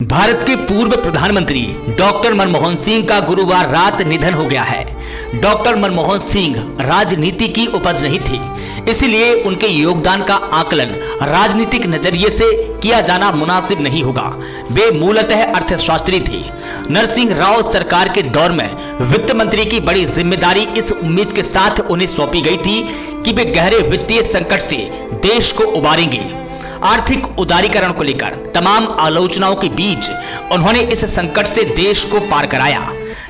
भारत के पूर्व प्रधानमंत्री डॉक्टर मनमोहन सिंह का गुरुवार रात निधन हो गया है। डॉक्टर मनमोहन सिंह राजनीति की उपज नहीं थी, इसलिए उनके योगदान का आकलन राजनीतिक नजरिए से किया जाना मुनासिब नहीं होगा। वे मूलतः अर्थशास्त्री थे। नरसिंह राव सरकार के दौर में वित्त मंत्री की बड़ी जिम्मेदारी इस उम्मीद के साथ उन्हें सौंपी गई थी कि वे गहरे वित्तीय संकट से देश को उबारेंगे। आर्थिक उदारीकरण को लेकर तमाम आलोचनाओं के बीच उन्होंने इस संकट से देश को पार कराया।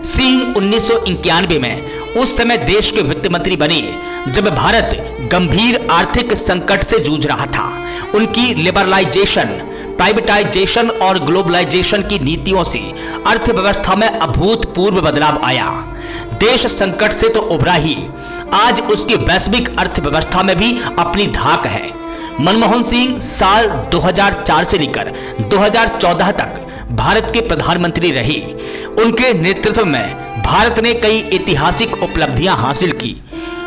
सिंह 1991 में उस समय देश के वित्त मंत्री बने जब भारत गंभीर आर्थिक संकट से जूझ रहा था। उनकी लिबरलाइजेशन, प्राइवेटाइजेशन और ग्लोबलाइजेशन की नीतियों से अर्थव्यवस्था में अभूतपूर्व बदलाव आया। देश संकट से तो उभरा ही, आज उसकी वैश्विक अर्थव्यवस्था में भी अपनी धाक है। मनमोहन सिंह साल 2004 से लेकर 2014 तक भारत के प्रधानमंत्री रहे। उनके नेतृत्व में भारत ने कई ऐतिहासिक उपलब्धियां हासिल की,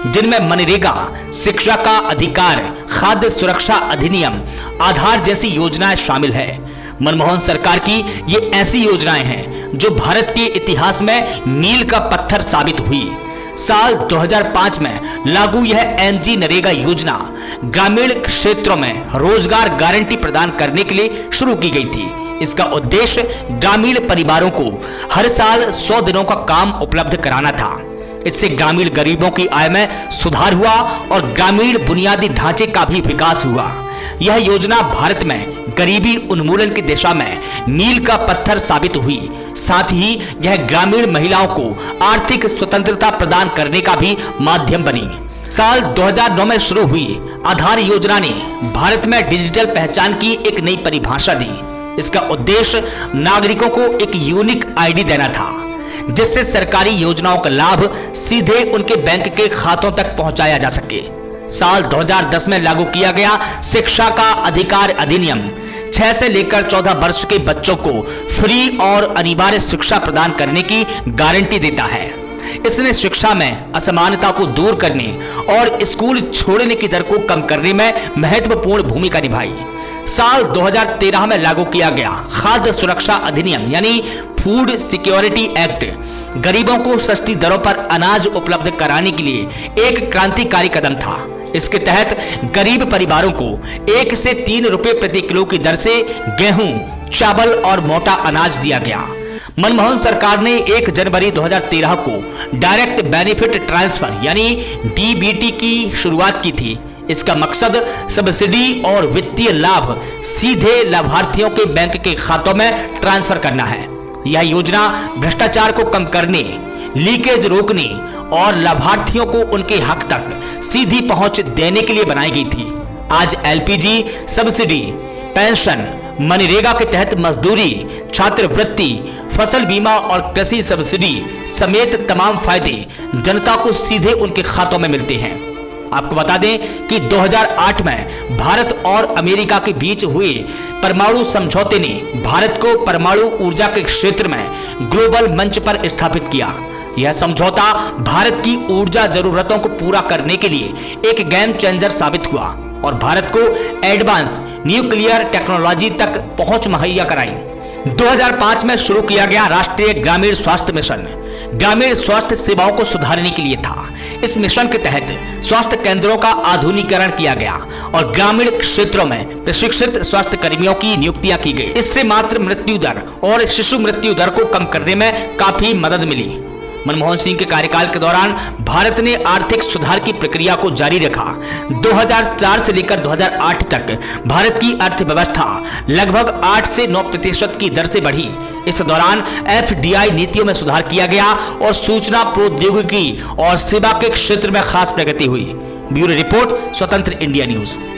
जिनमें मनरेगा, शिक्षा का अधिकार, खाद्य सुरक्षा अधिनियम, आधार जैसी योजनाएं शामिल है। मनमोहन सरकार की ये ऐसी योजनाएं हैं जो भारत के इतिहास में मील का पत्थर साबित हुई। साल 2005 में लागू यह एनजी नरेगा योजना ग्रामीण क्षेत्रों में रोजगार गारंटी प्रदान करने के लिए शुरू की गई थी। इसका उद्देश्य ग्रामीण परिवारों को हर साल 100 दिनों का काम उपलब्ध कराना था। इससे ग्रामीण गरीबों की आय में सुधार हुआ और ग्रामीण बुनियादी ढांचे का भी विकास हुआ। यह योजना भारत में गरीबी उन्मूलन की दिशा में मील का पत्थर साबित हुई। साथ ही यह ग्रामीण महिलाओं को आर्थिक स्वतंत्रता प्रदान करने का भी माध्यम बनी। साल 2009 में शुरू हुई आधार योजना ने भारत में डिजिटल पहचान की एक नई परिभाषा दी। इसका उद्देश्य नागरिकों को एक यूनिक आईडी देना था, जिससे सरकारी योजनाओं का लाभ सीधे उनके बैंक के खातों तक पहुंचाया जा सके। साल 2010 में लागू किया गया शिक्षा का अधिकार अधिनियम 6 से लेकर 14 वर्ष के बच्चों को फ्री और अनिवार्य शिक्षा प्रदान करने की गारंटी देता है। इसने शिक्षा में असमानता को दूर करने और स्कूल छोड़ने की दर को कम करने में महत्वपूर्ण भूमिका निभाई। साल 2013 में लागू किया गया खाद्य सुरक्षा अधिनियम यानी फूड सिक्योरिटी एक्ट गरीबों को सस्ती दरों पर अनाज उपलब्ध कराने के लिए एक क्रांतिकारी कदम था। इसके तहत गरीब परिवारों को 1 से 3 रुपए प्रति किलो की दर से गेहूं, चावल और मोटा अनाज दिया गया। मनमोहन सरकार ने 1 जनवरी 2013 को डायरेक्ट बेनिफिट ट्रांसफर यानी डीबीटी की शुरुआत की थी। इसका मकसद सब्सिडी और वित्तीय लाभ सीधे लाभार्थियों के बैंक के खातों में ट्रांसफर करना है। यह योजना भ्रष्टाचार को कम करने, लीकेज रोकने और लाभार्थियों को उनके हक तक सीधी पहुंच देने के लिए बनाई गई थी। आज एलपीजी सब्सिडी, पेंशन, मनरेगा के तहत मजदूरी, छात्रवृत्ति, फसल बीमा और कृषि सब्सिडी समेत तमाम फायदे जनता को सीधे उनके खातों में मिलते हैं। आपको बता दें कि 2008 में भारत और अमेरिका के बीच हुए परमाणु समझौते ने भारत को परमाणु ऊर्जा के क्षेत्र में ग्लोबल मंच पर स्थापित किया। यह समझौता भारत की ऊर्जा जरूरतों को पूरा करने के लिए एक गेम चेंजर साबित हुआ और भारत को एडवांस न्यूक्लियर टेक्नोलॉजी तक पहुंच मुहैया कराई। 2005 में शुरू किया गया राष्ट्रीय ग्रामीण स्वास्थ्य मिशन ग्रामीण स्वास्थ्य सेवाओं को सुधारने के लिए था। इस मिशन के तहत स्वास्थ्य केंद्रों का आधुनिकीकरण किया गया और ग्रामीण क्षेत्रों में प्रशिक्षित स्वास्थ्य कर्मियों की नियुक्तियां की गई। इससे मातृ मृत्यु दर और शिशु मृत्यु दर को कम करने में काफी मदद मिली। मनमोहन सिंह के कार्यकाल के दौरान भारत ने आर्थिक सुधार की प्रक्रिया को जारी रखा। 2004 से लेकर 2008 तक भारत की अर्थव्यवस्था लगभग 8 से 9% की दर से बढ़ी। इस दौरान एफडीआई नीतियों में सुधार किया गया और सूचना प्रौद्योगिकी और सेवा के क्षेत्र में खास प्रगति हुई। ब्यूरो रिपोर्ट, स्वतंत्र इंडिया न्यूज।